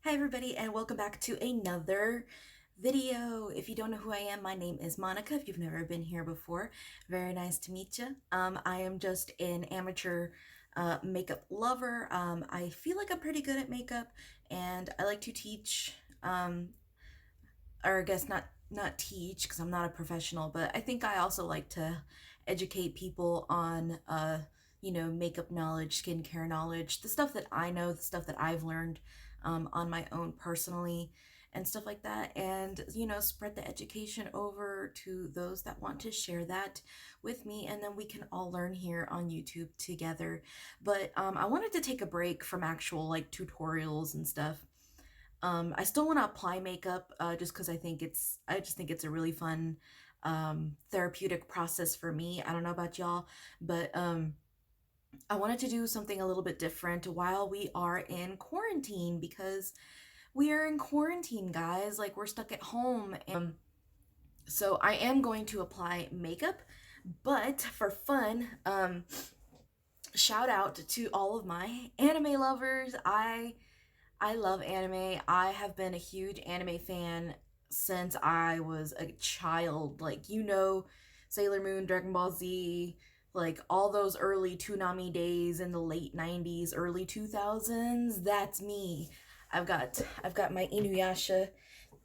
Hi everybody and welcome back to another video. If you don't know who I am, my name is Monica. If you've never been here before, very nice to meet you. I am just an amateur makeup lover. I feel like I'm pretty good at makeup and I like to teach, or I guess not teach because I'm not a professional, but I think I also like to educate people on makeup knowledge, skincare knowledge, the stuff that I know, the stuff that I've learned on my own personally and stuff like that, and spread the education over to those that want to share that with me, and then we can all learn here on YouTube together. But I wanted to take a break from actual like tutorials and stuff. I still want to apply makeup just because I just think it's a really fun therapeutic process for me. I don't know about y'all, but I wanted to do something a little bit different while we are in quarantine because we are in quarantine, guys. Like, we're stuck at home. And so I am going to apply makeup, but for fun, shout out to all of my anime lovers. I love anime. I have been a huge anime fan since I was a child. Like, Sailor Moon, Dragon Ball Z, like all those early Toonami days in the late 90s, early 2000s. That's me. I've got my Inuyasha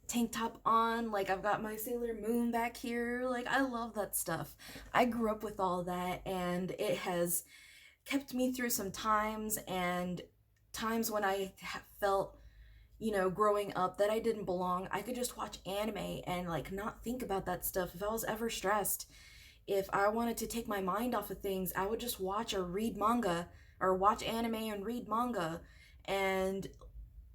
tank top on, like I've got my Sailor Moon back here. Like, I love that stuff. I grew up with all that and it has kept me through some times, and times when I felt, growing up that I didn't belong. I could just watch anime and like not think about that stuff. If I was ever stressed, if I wanted to take my mind off of things, I would just watch or read manga, or watch anime and read manga, and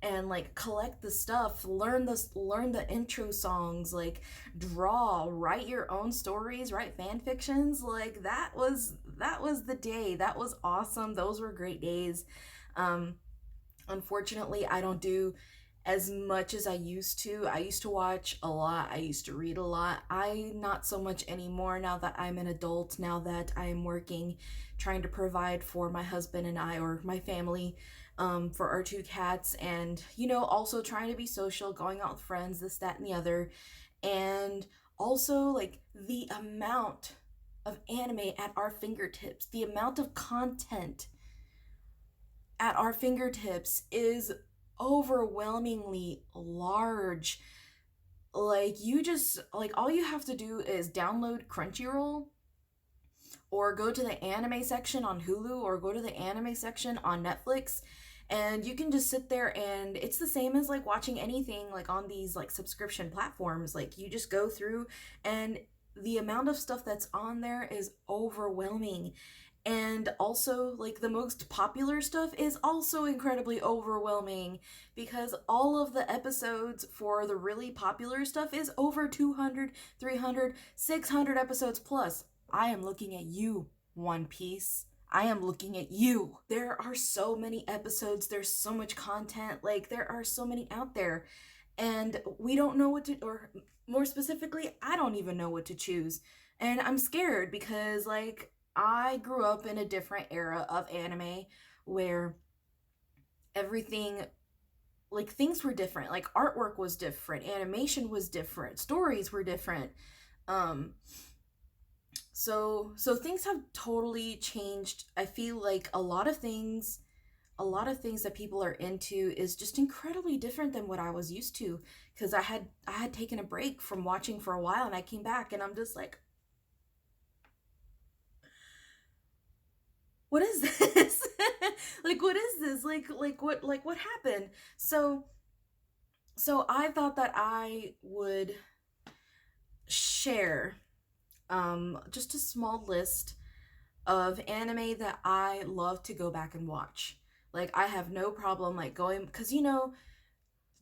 like collect the stuff, learn the intro songs, like draw, write your own stories, write fan fictions. Like, that was the day. That was awesome. Those were great days. um Unfortunately, I don't do as much as I used to. I used to watch a lot. I used to read a lot. I not so much anymore now that I'm an adult, now that I am working, trying to provide for my husband and I, or my family, for our two cats, and, also trying to be social, going out with friends, this, that, and the other. And also, like, the amount of anime at our fingertips, the amount of content at our fingertips is overwhelmingly large. Like, all you have to do is download Crunchyroll, or go to the anime section on Hulu, or go to the anime section on Netflix, and you can just sit there, and it's the same as like watching anything like on these like subscription platforms. Like, you just go through, and the amount of stuff that's on there is overwhelming. And also, like, the most popular stuff is also incredibly overwhelming, because all of the episodes for the really popular stuff is over 200, 300, 600 episodes plus. I am looking at you, One Piece. I am looking at you. There are so many episodes, there's so much content, like, there are so many out there, and we don't know what to, or more specifically, I don't even know what to choose. And I'm scared because, like, I grew up in a different era of anime where everything, like, things were different. Like, artwork was different, animation was different, stories were different. Um, so things have totally changed. I feel like a lot of things that people are into is just incredibly different than what I was used to, because I had taken a break from watching for a while, and I came back and I'm just like, what is this? Like, what is this? Like what happened? So I thought that I would share just a small list of anime that I love to go back and watch. Like, I have no problem like going, because,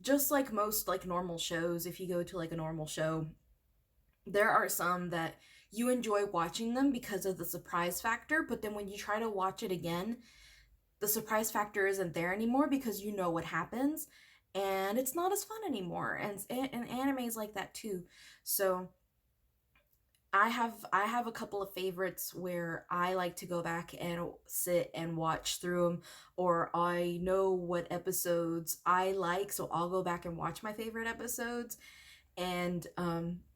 just like most like normal shows, if you go to like a normal show, there are some that you enjoy watching them because of the surprise factor, but then when you try to watch it again, the surprise factor isn't there anymore because you know what happens, and it's not as fun anymore. And anime is like that too. So I have a couple of favorites where I like to go back and sit and watch through them, or I know what episodes I like, so I'll go back and watch my favorite episodes. And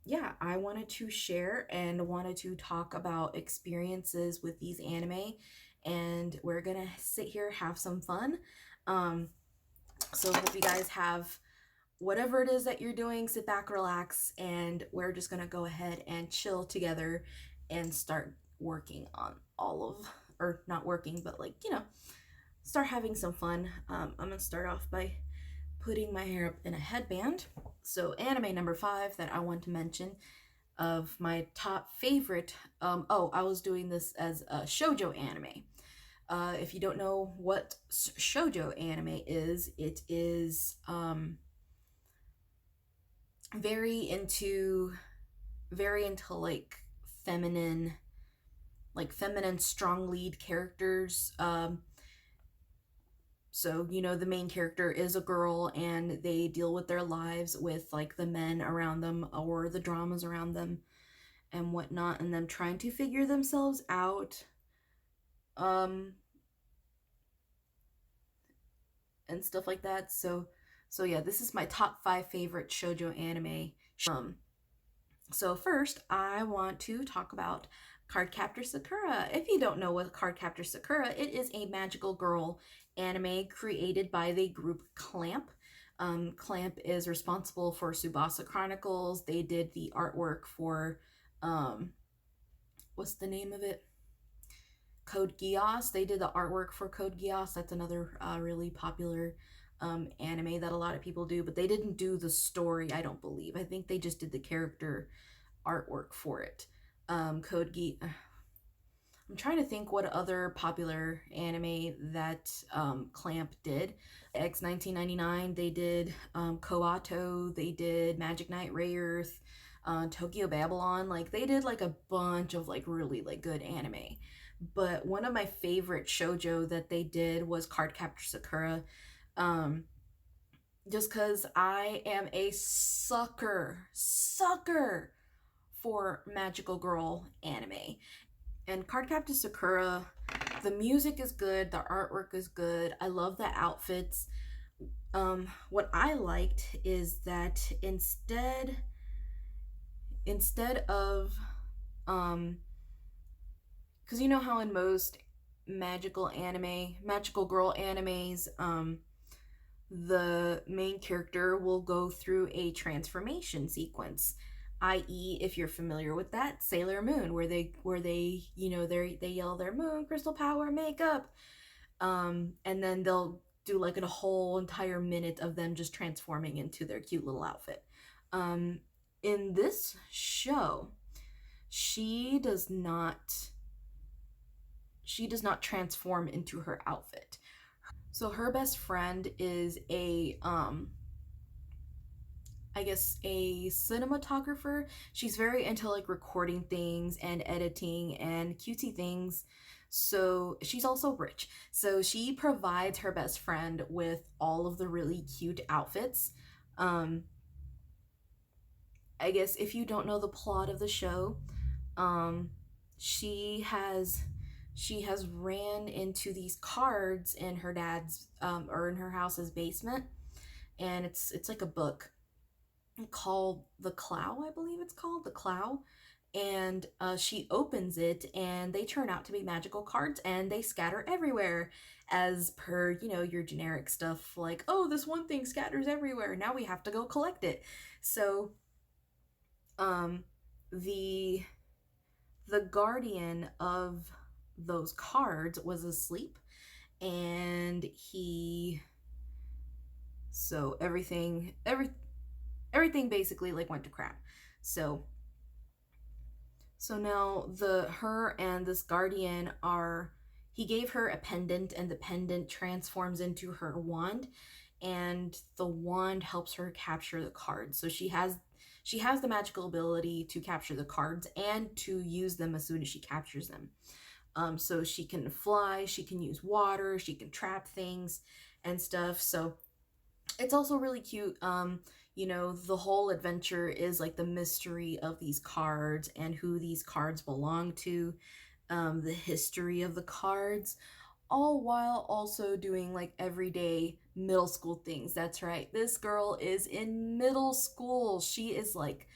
yeah, I wanted to share and wanted to talk about experiences with these anime, and we're gonna sit here, have some fun. Um, so hope you guys have whatever it is that you're doing, sit back, relax, and we're just gonna go ahead and chill together and start working on all of, or not working, but like, start having some fun. I'm gonna start off by putting my hair up in a headband. So, anime number 5 that I want to mention of my top favorite. I was doing this as a shoujo anime. If you don't know what shoujo anime is, it is very into like feminine, strong lead characters. So the main character is a girl, and they deal with their lives with like the men around them or the dramas around them and whatnot, and them trying to figure themselves out, um and stuff like that. So yeah, this is my top 5 favorite shoujo anime. um So first, I want to talk about Cardcaptor Sakura. If you don't know what Cardcaptor Sakura, it is a magical girl anime created by the group Clamp. Clamp is responsible for Tsubasa Chronicles. They did the artwork for, what's the name of it? Code Geass. They did the artwork for Code Geass. That's another really popular anime that a lot of people do, but they didn't do the story, I don't believe. I think they just did the character artwork for it. Code Geass. I'm trying to think what other popular anime that Clamp did. X 1999, they did Koato, they did Magic Knight Rayearth, Tokyo Babylon. Like they did like a bunch of like really like good anime. But one of my favorite shoujo that they did was Cardcaptor Sakura. Um, just because I am a sucker for magical girl anime. And Cardcaptor Sakura, the music is good, the artwork is good. I love the outfits. What I liked is that instead of because you know how in most magical girl animes, the main character will go through a transformation sequence, i.e., if you're familiar with that, Sailor Moon, where they they yell their moon crystal power makeup, and then they'll do like a whole entire minute of them just transforming into their cute little outfit. um in this show, she does not transform into her outfit. So her best friend is a I guess a cinematographer. She's very into like recording things and editing and cutesy things. So she's also rich. So she provides her best friend with all of the really cute outfits. Um I guess if you don't know the plot of the show, um she has ran into these cards in her dad's or in her house's basement, and it's like a book called The Clow, I believe it's called The Clow. And she opens it, and they turn out to be magical cards, and they scatter everywhere, as per your generic stuff like, oh, this one thing scatters everywhere, now we have to go collect it. So um the guardian of those cards was asleep, and so everything basically like went to crap. So now her and this guardian he gave her a pendant, and the pendant transforms into her wand, and the wand helps her capture the cards. So she has the magical ability to capture the cards and to use them as soon as she captures them. So she can fly, she can use water, she can trap things and stuff. So It's also really cute. You know, the whole adventure is like the mystery of these cards and who these cards belong to, the history of the cards, all while also doing like everyday middle school things. That's right. This girl is in middle school. She is like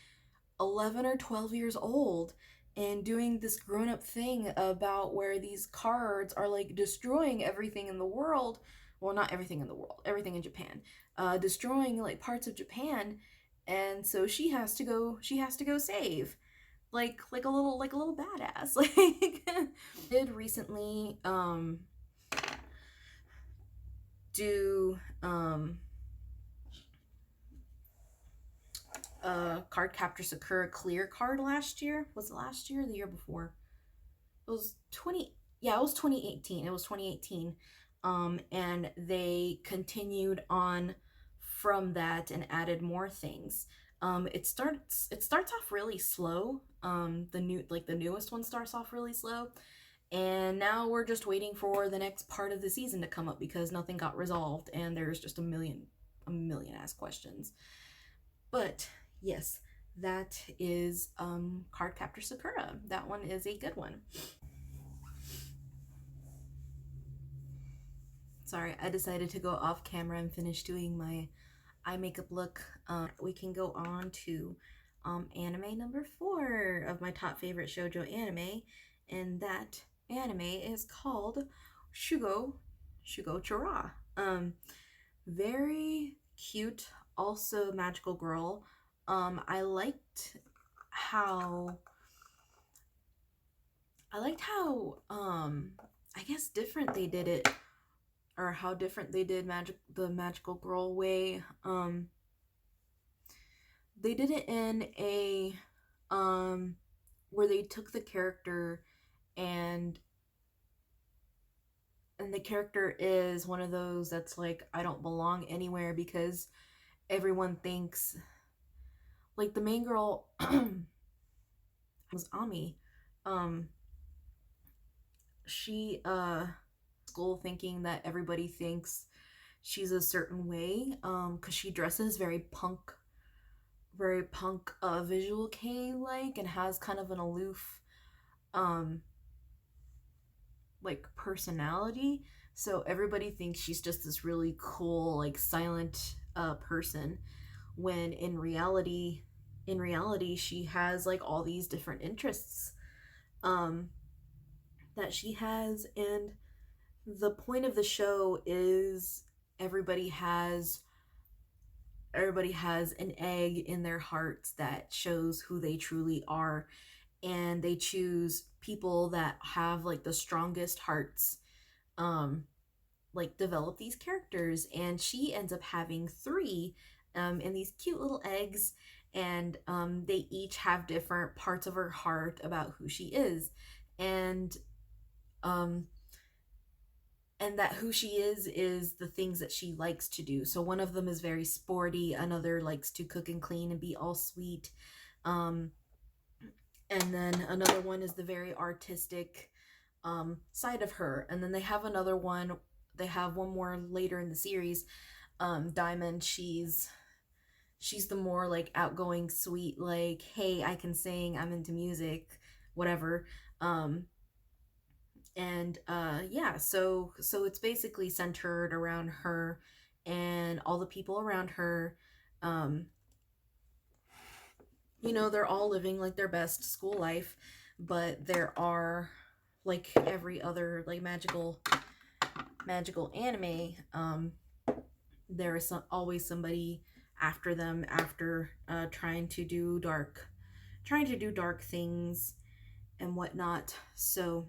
11 or 12 years old and doing this grown up thing about where these cards are like destroying everything in the world. Well, not everything in the world, everything in Japan, destroying like parts of Japan. And so she has to go save like a little badass. Like did recently do card capture Sakura clear card last year. Was it last year or the year before? It was 20, yeah, it was 2018. It was 2018. And they continued on from that and added more things. It starts off really slow. The newest one starts off really slow. And now we're just waiting for the next part of the season to come up because nothing got resolved and there's just a million ass questions. But yes, that is Card Captor Sakura. That one is a good one. Sorry, I decided to go off camera and finish doing my eye makeup look. We can go on to anime number 4 of my top favorite shoujo anime, and that anime is called Shugo Chara. Very cute, also magical girl. I liked how I guess different they did it, or how different they did the magical girl way. They did it in a where they took the character and the character is one of those that's like, I don't belong anywhere because everyone thinks, like, the main girl was Ami. She school thinking that everybody thinks she's a certain way because she dresses very punk visual K like, and has kind of an aloof um like personality. So everybody thinks she's just this really cool like silent person, when in reality she has like all these different interests um that she has. And the point of the show is everybody has everybody has an egg in their hearts that shows who they truly are, and they choose people that have like the strongest hearts, um like develop these characters. And she ends up having 3 in these cute little eggs, and they each have different parts of her heart about who she and um that who she is the things that she likes to do. So one of them is very sporty, another likes to cook and clean and be all sweet, um and then another one is the very artistic side of her. And then they have one more later in the series, Diamond. She's the more like outgoing, sweet, like, hey, I can sing, I'm into music, whatever. And yeah, so it's basically centered around her and all the people around her. um you know, they're all living like their best school life, but there are, like every other like magical anime, there is always somebody after them, after trying to do dark things and whatnot. So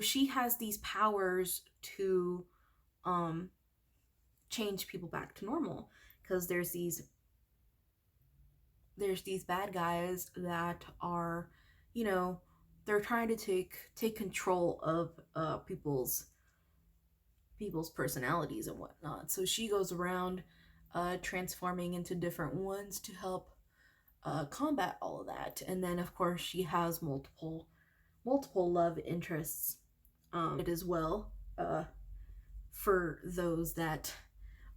she has these powers to um change people back to normal, because there's these bad guys that are, you know, they're trying to take control of people's personalities and whatnot. So she goes around transforming into different ones to help combat all of that. And then of course she has multiple love interests it as well, for those that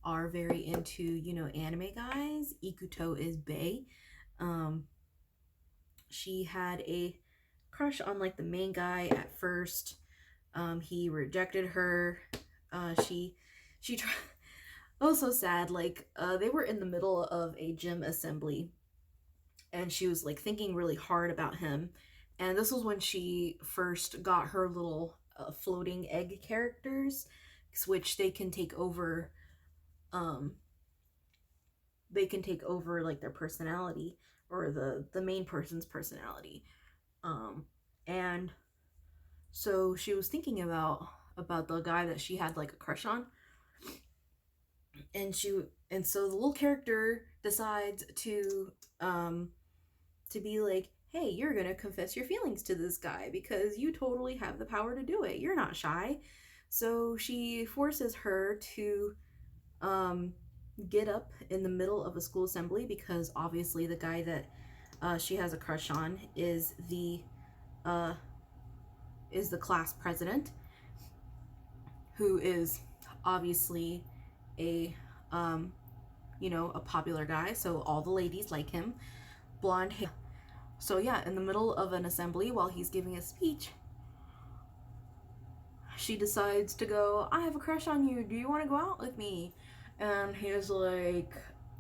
are very into, you know, anime guys, Ikuto is bae. She had a crush on like the main guy at first. He rejected her. She tried. Oh, so sad. Like, they were in the middle of a gym assembly, and she was like thinking really hard about him. And this was when she first got her little floating egg characters, which they can take over. Um, they can take over like their personality, or the main person's personality. And so she was thinking about the guy that she had like a crush on, and so the little character decides to be like, hey, you're gonna confess your feelings to this guy because you totally have the power to do it. You're not shy. So she forces her to get up in the middle of a school assembly, because obviously the guy that she has a crush on is the class president, who is obviously a you know, a popular guy, so all the ladies like him. Blonde hair. So yeah, in the middle of an assembly while he's giving a speech, she decides to go, I have a crush on you. Do you want to go out with me? And he's like,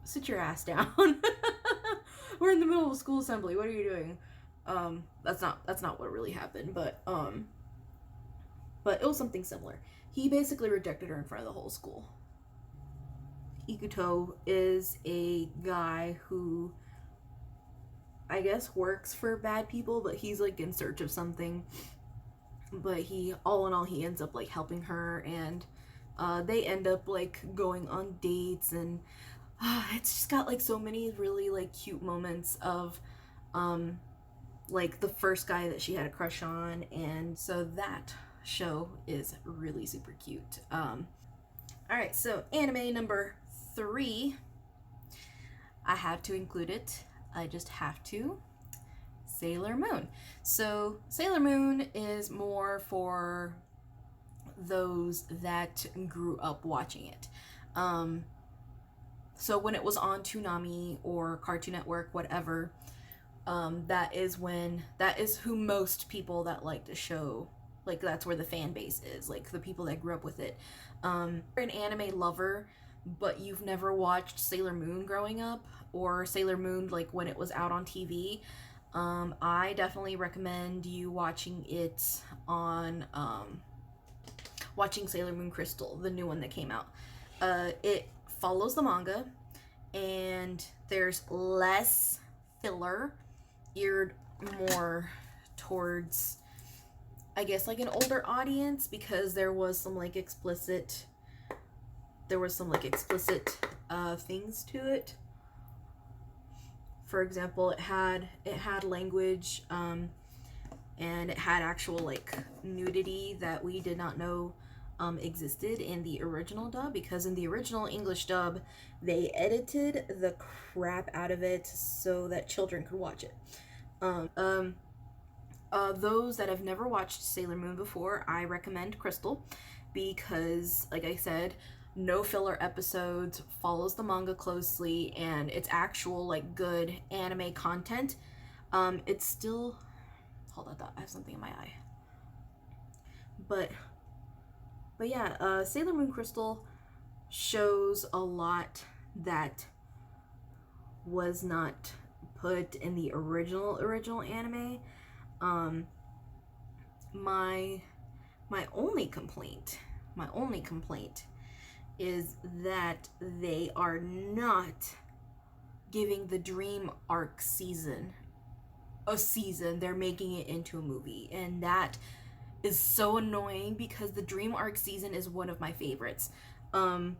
sit your ass down. We're in the middle of a school assembly. What are you doing? That's not what really happened, but it was something similar. He basically rejected her in front of the whole school. Ikuto is a guy who I guess works for bad people, but he's like in search of something. But he, all in all, he ends up like helping her, and they end up like going on dates, and it's just got like so many really like cute moments of like the first guy that she had a crush on, and so that show is really super cute. All right, so anime number 3, I have to include it. I just have to. Sailor Moon. So Sailor Moon is more for those that grew up watching it. So when it was on Toonami or Cartoon Network, whatever, that is who most people that like the show, like that's where the fan base is, like the people that grew up with it. You're an anime lover, but you've never watched Sailor Moon growing up, or Sailor Moon like when it was out on TV, I definitely recommend you watching it on watching Sailor Moon Crystal, the new one that came out. It follows the manga, and there's less filler, geared more towards, I guess, like an older audience, because there was some like explicit things to it. For example, it had language, and it had actual like nudity that we did not know existed in the original dub, because in the original English dub they edited the crap out of it so that children could watch it. Those that have never watched Sailor Moon before, I recommend Crystal, because like I said, no filler episodes, follows the manga closely, and it's actual like good anime content. It's still, hold on, I have something in my eye. But yeah, Sailor Moon Crystal shows a lot that was not put in the original anime. My only complaint is that they are not giving the Dream arc season a season. They're making it into a movie, and that is so annoying, because the Dream arc season is one of my favorites. The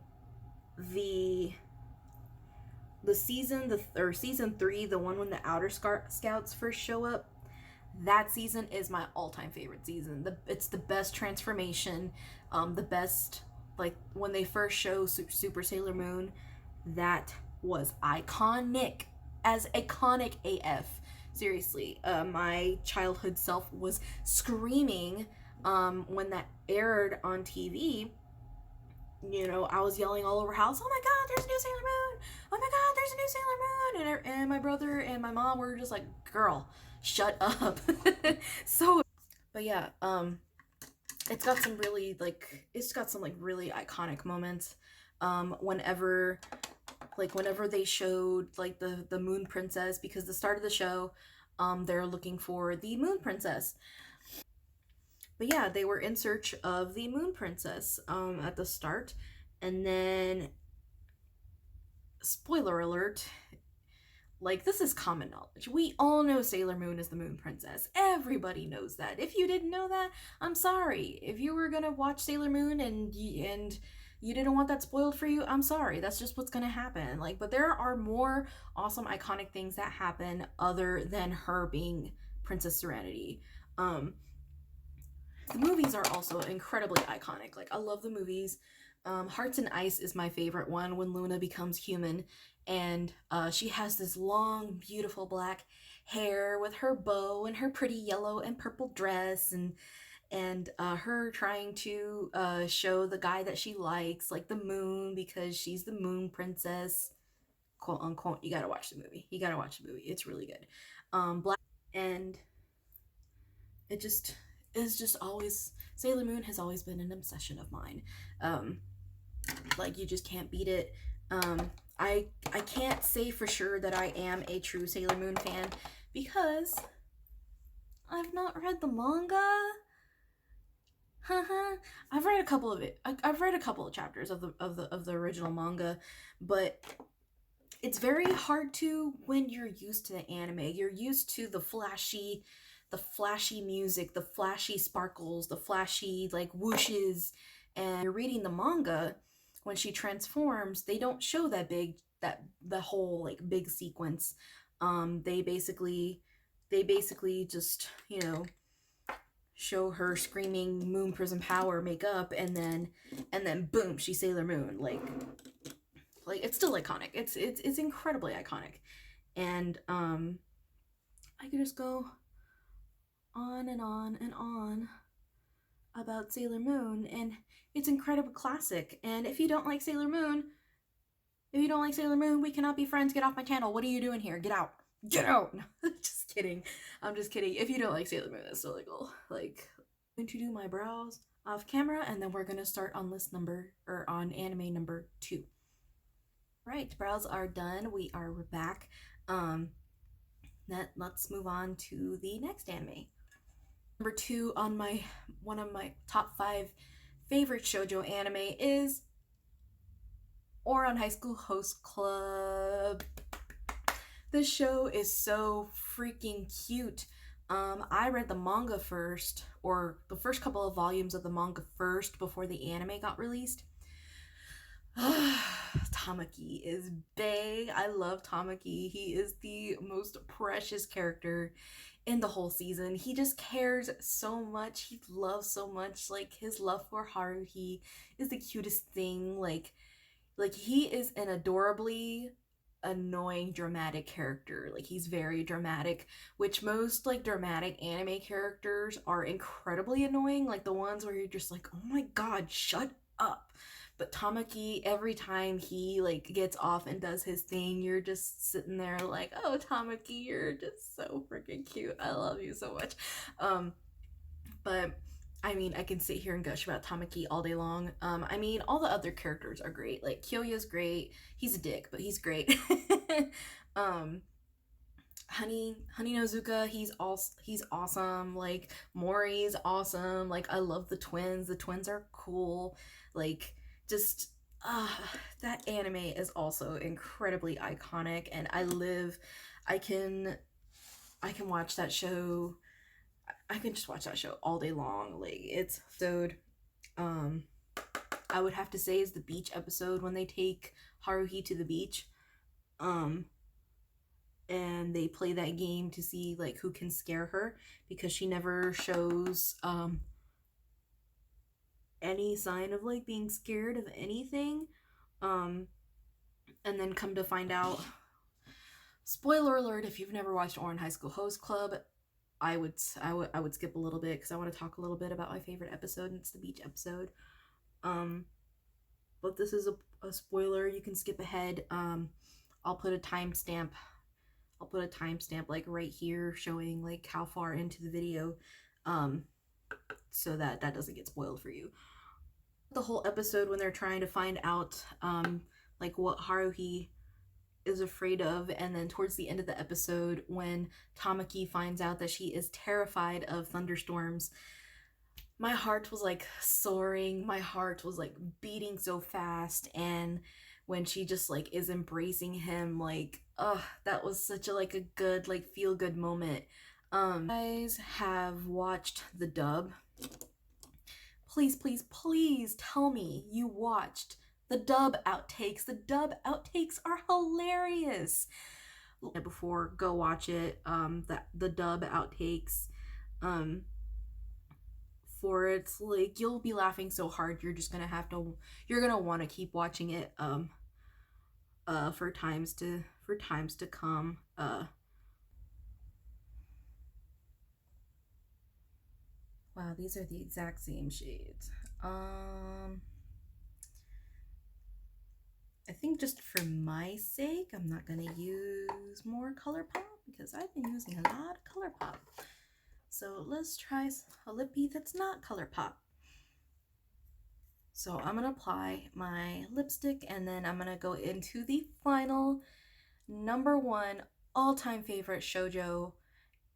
season, season 3, the one when the Outer Scouts first show up, that season is my all-time favorite season. It's the best transformation, the best, like when they first show Super Sailor Moon, that was iconic AF. Seriously, my childhood self was screaming when that aired on TV, you know, I was yelling all over house, oh my god, there's a new Sailor Moon! Oh my god, there's a new Sailor Moon! And my brother and my mom were just like, girl, shut up. So, but yeah, it's got some really it's got some like really iconic moments. Whenever whenever they showed like the Moon Princess, because the start of the show, they're looking for the Moon Princess. But yeah, they were in search of the Moon Princess at the start, and then spoiler alert, like, this is common knowledge. We all know Sailor Moon is the Moon Princess. Everybody knows that. If you didn't know that, I'm sorry. If you were gonna watch Sailor Moon and you didn't want that spoiled for you, I'm sorry. That's just what's gonna happen. Like, but there are more awesome, iconic things that happen other than her being Princess Serenity. Um, the movies are also incredibly iconic. Like, I love the movies. Hearts and Ice is my favorite one, when Luna becomes human, and she has this long, beautiful black hair with her bow and her pretty yellow and purple dress, and her trying to show the guy that she likes, like the moon, because she's the Moon Princess, quote unquote. You gotta watch the movie. You gotta watch the movie. It's really good. Black and it just is just always Sailor Moon has always been an obsession of mine. Um, like, you just can't beat it. I can't say for sure that I am a true Sailor Moon fan because I've not read the manga. I've read a couple of it. I've read a couple of chapters of the original manga, but it's very hard to when you're used to the anime. You're used to the flashy music, the flashy sparkles, the flashy like whooshes, and you're reading the manga. When she transforms, they don't show that the whole like big sequence. They basically just, you know, show her screaming Moon Prism power, makeup, and then boom, she's Sailor Moon. Like it's still iconic. It's incredibly iconic, and I could just go on and on and on about Sailor Moon, and it's incredibly classic. And if you don't like Sailor Moon, we cannot be friends. Get off my channel. What are you doing here? Get out. Get out. Just kidding. I'm just kidding. If you don't like Sailor Moon, that's totally cool. Like, I'm going to do my brows off camera, and then we're gonna start on on anime number 2. Right, brows are done. We're back. Let's move on to the next anime. Number 2 on one of my top 5 favorite shoujo anime is Ouran High School Host Club. This show is so freaking cute. I read the manga first, or the first couple of volumes of the manga first before the anime got released. Tamaki is bae. I love Tamaki. He is the most precious character in the whole season. He just cares so much. He loves so much. Like, his love for Haruhi is the cutest thing. Like he is an adorably annoying dramatic character. Like, he's very dramatic, which most like dramatic anime characters are incredibly annoying, like the ones where you're just like, oh my god, shut up. But Tamaki, every time he like gets off and does his thing, you're just sitting there like, oh Tamaki, you're just so freaking cute. I love you so much. But I mean, I can sit here and gush about Tamaki all day long. I mean, all the other characters are great. Like, Kyoya's great. He's a dick, but he's great. um, Honey Nozuka, he's awesome. Like, Mori's awesome. Like, I love the twins. The twins are cool. Like, just that anime is also incredibly iconic, and I can watch that show. I can just watch that show all day long. Like, it's so. I would have to say is the beach episode when they take Haruhi to the beach, and they play that game to see like who can scare her, because she never shows any sign of like being scared of anything. And then come to find out, spoiler alert, if you've never watched Ouran High School Host Club, I would skip a little bit because I want to talk a little bit about my favorite episode, and it's the beach episode. Um, but this is a spoiler. You can skip ahead. I'll put a timestamp. I'll put a timestamp like right here showing like how far into the video, so that that doesn't get spoiled for you. The whole episode when they're trying to find out like what Haruhi is afraid of, and then towards the end of the episode when Tamaki finds out that she is terrified of thunderstorms, my heart was like soaring, my heart was like beating so fast. And when she just like is embracing him, like that was such a like a good like feel good moment. You guys have watched the dub, please please please tell me you watched the dub outtakes. The dub outtakes are hilarious. Before, go watch it. The dub outtakes, for it's like you'll be laughing so hard you're just gonna have to, you're gonna want to keep watching it for times to come. Wow, these are the exact same shades. I think just for my sake, I'm not gonna use more ColourPop because I've been using a lot of ColourPop. So let's try a lippy that's not ColourPop. So I'm gonna apply my lipstick and then I'm gonna go into the final #1 all-time favorite shoujo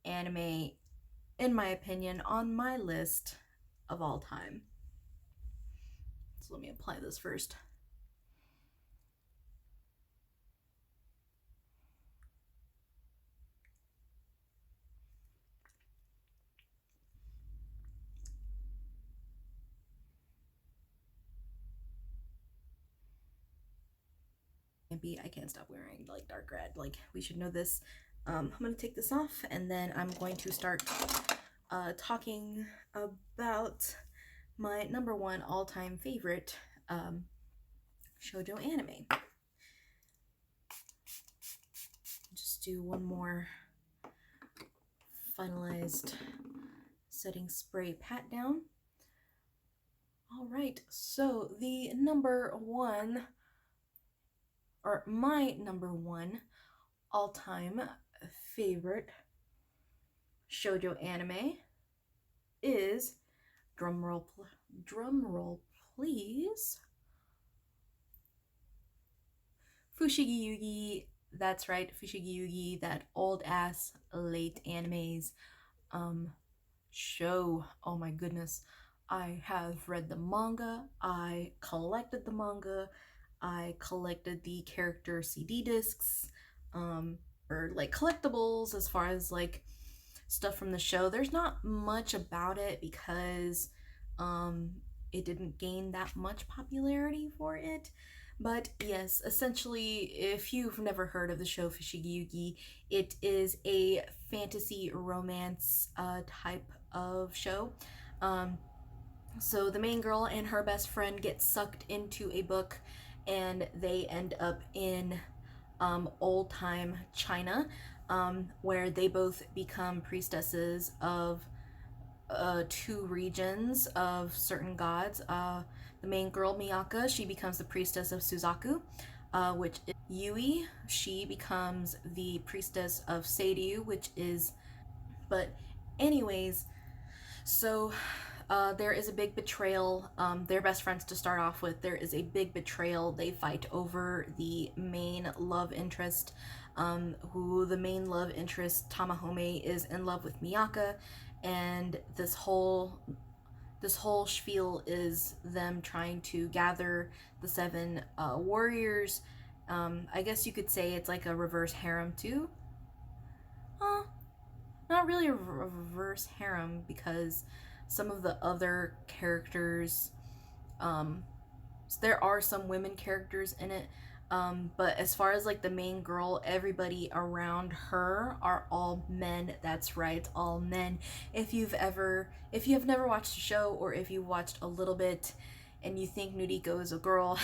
anime, in my opinion, on my list of all time. So let me apply this first. I can't stop wearing like dark red, like we should know this. I'm gonna take this off and then I'm going to start talking about my #1 all-time favorite shoujo anime. Just do one more finalized setting spray pat down. All right, so the #1, or my #1 all-time favorite shoujo anime is, drumroll please, Fushigi Yugi. That's right, Fushigi Yugi, that old ass late animes show. Oh my goodness, I have read the manga, I collected the manga, I collected the character CD discs, or like collectibles as far as like stuff from the show. There's not much about it because it didn't gain that much popularity for it. But yes, essentially, if you've never heard of the show Fushigi Yugi, it is a fantasy romance type of show. So the main girl and her best friend get sucked into a book and they end up in old time China, where they both become priestesses of 2 regions of certain gods. The main girl, Miyaka, she becomes the priestess of Suzaku, which is Yui. She becomes the priestess of Seiryu, which is, but anyways, so there is a big betrayal. They're best friends to start off with. There is a big betrayal. They fight over the main love interest, who the main love interest, Tamahome, is in love with Miyaka, and this whole spiel is them trying to gather the 7 warriors. I guess you could say it's like a reverse harem too. Not really a reverse harem because some of the other characters, there are some women characters in it, but as far as like the main girl, everybody around her are all men. That's right, all men. If you have never watched the show, or if you watched a little bit and you think Nuriko is a girl,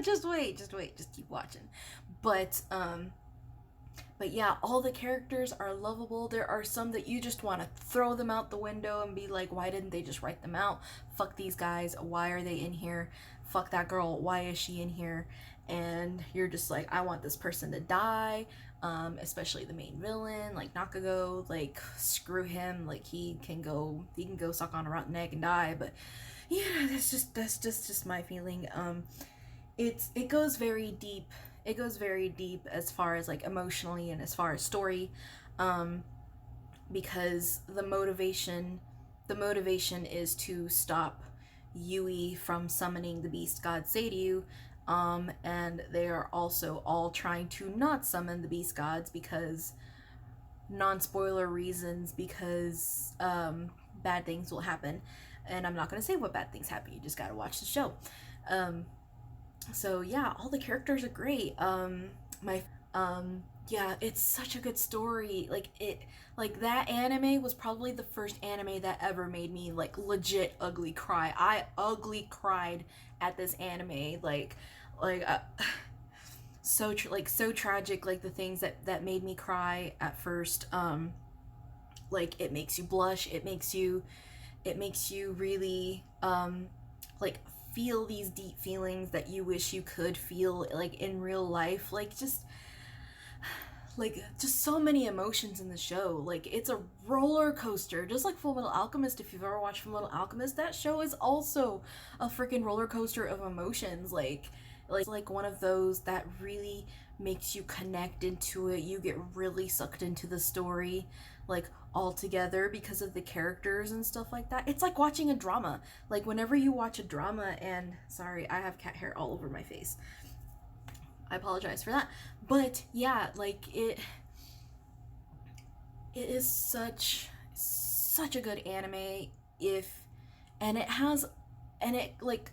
just wait, just keep watching. But But yeah, all the characters are lovable. There are some that you just want to throw them out the window and be like, why didn't they just write them out? Fuck these guys. Why are they in here? Fuck that girl. Why is she in here? And you're just like, I want this person to die. Especially the main villain, like Nakago. Like, screw him. Like, he can go suck on a rotten egg and die. But yeah, that's just my feeling. It goes very deep. It goes very deep as far as like emotionally and as far as story, because the motivation is to stop Yui from summoning the beast god Seiryu, and they are also all trying to not summon the beast gods because non-spoiler reasons, because bad things will happen, and I'm not gonna say what bad things happen. You just gotta watch the show. So yeah, all the characters are great. My yeah, it's such a good story. Like that anime was probably the first anime that ever made me like legit ugly cry. I ugly cried at this anime. Like so tragic. Like the things that made me cry at first. Like it makes you blush. It makes you really like feel these deep feelings that you wish you could feel like in real life. Just so many emotions in the show. Like it's a roller coaster, just like Full Metal Alchemist. If you've ever watched Full Metal Alchemist, that show is also a freaking roller coaster of emotions. Like one of those that really makes you connect into it. You get really sucked into the story, like all together because of the characters and stuff like that. It's like watching a drama. Like whenever you watch a drama, and sorry, I have cat hair all over my face. I apologize for that. But yeah, like it is such a good anime. If and it has and it like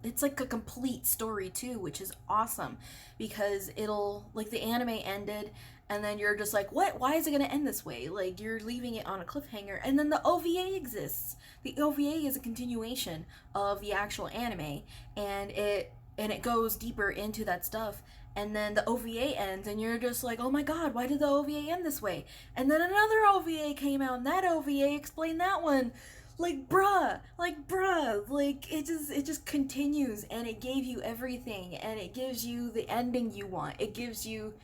it's like a complete story too, which is awesome, because it'll like the anime ended and then you're just like, what, why is it going to end this way? Like you're leaving it on a cliffhanger, and then the OVA exists. The OVA is a continuation of the actual anime, and it goes deeper into that stuff, and then the OVA ends and you're just like, oh my god, why did the OVA end this way? And then another OVA came out and that OVA explained that one. Like bruh, like it just continues, and it gave you everything, and it gives you the ending you want. It gives you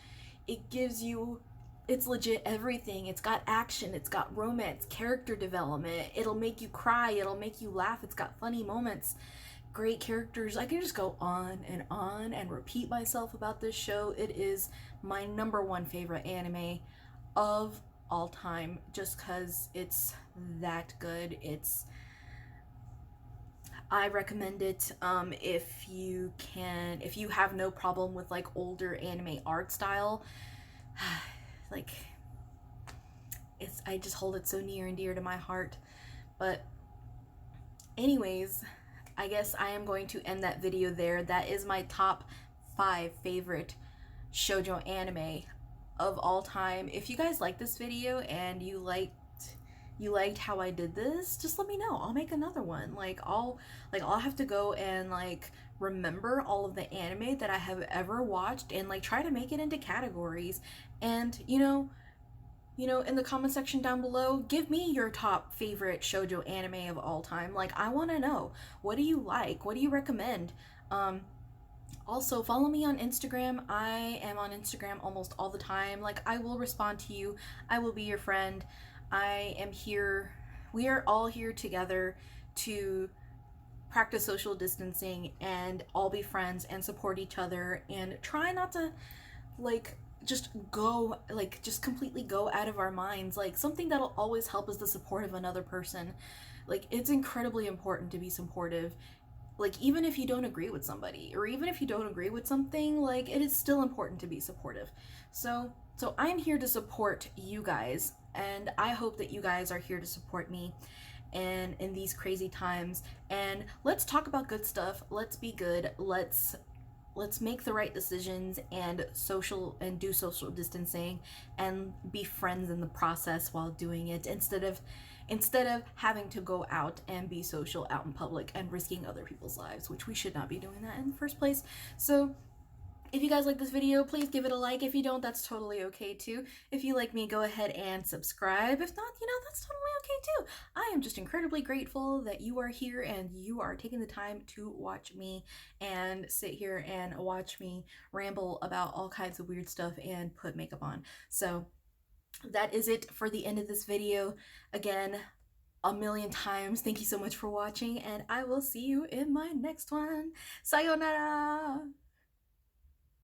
it's legit everything. It's got action, it's got romance, character development, it'll make you cry, it'll make you laugh, it's got funny moments, great characters. I can just go on and repeat myself about this show. It is my number one favorite anime of all time, just because it's that good. I recommend it. If you have no problem with like older anime art style, like I just hold it so near and dear to my heart. But anyways, I guess I am going to end that video there. That is my top 5 favorite shoujo anime of all time. If you guys like this video and you liked how I did this, just let me know. I'll make another one. I'll have to go and like remember all of the anime that I have ever watched and like try to make it into categories. And you know, in the comment section down below, give me your top favorite shoujo anime of all time. Like, I want to know, what do you like? What do you recommend? Also, follow me on Instagram. I am on Instagram almost all the time. Like, I will respond to you. I will be your friend. I am here. We are all here together to practice social distancing and all be friends and support each other and try not to just completely go out of our minds. Like, something that'll always help is the support of another person. Like, it's incredibly important to be supportive. Like, even if you don't agree with somebody, or even if you don't agree with something, like, it is still important to be supportive. So I'm here to support you guys, and I hope that you guys are here to support me and in these crazy times. And let's talk about good stuff. Let's be good. Let's make the right decisions and do social distancing and be friends in the process while doing it, instead of having to go out and be social out in public and risking other people's lives, which we should not be doing that in the first place. So If you guys like this video, please give it a like. If you don't, that's totally okay too. If you like me, go ahead and subscribe. If not, that's totally okay too. I am just incredibly grateful that you are here and you are taking the time to watch me and sit here and watch me ramble about all kinds of weird stuff and put makeup on. So that is it for the end of this video. Again, a million times, thank you so much for watching, and I will see you in my next one. Sayonara!